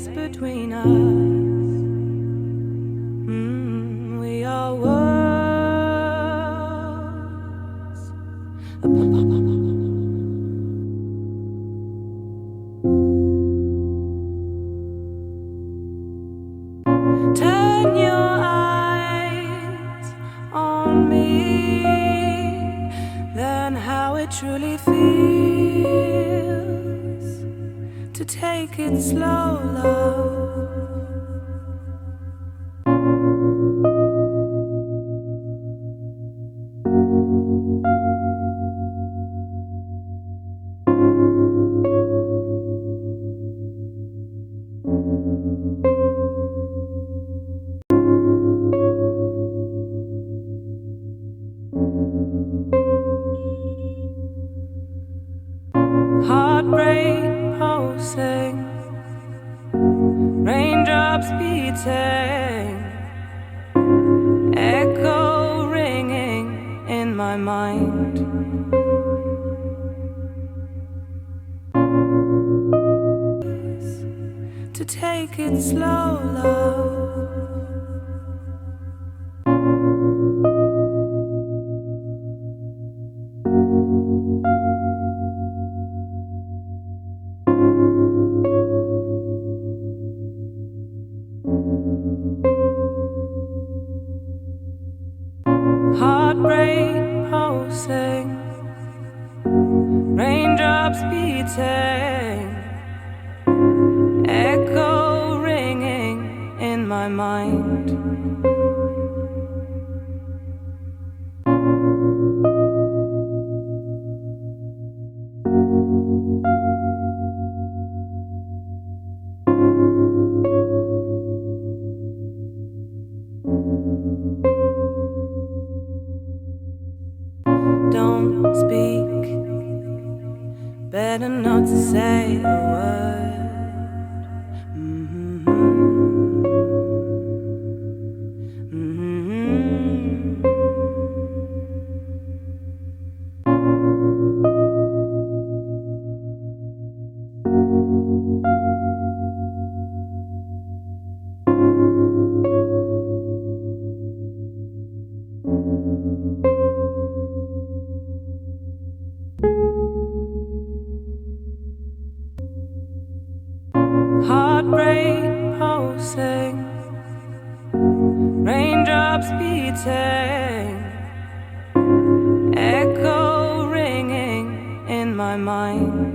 space between us. We are worlds apart. Turn your eyes on me, learn how it truly feels to take it slow, love. Heartbreak pulsing, raindrops beating, echo ringing in my mind. To take it slow, love. Heartbreak pulsing, raindrops beating, echo ringing in my mind. Don't speak, better not to say a word. Heartbreak pulsing, raindrops beating, echo ringing in my mind.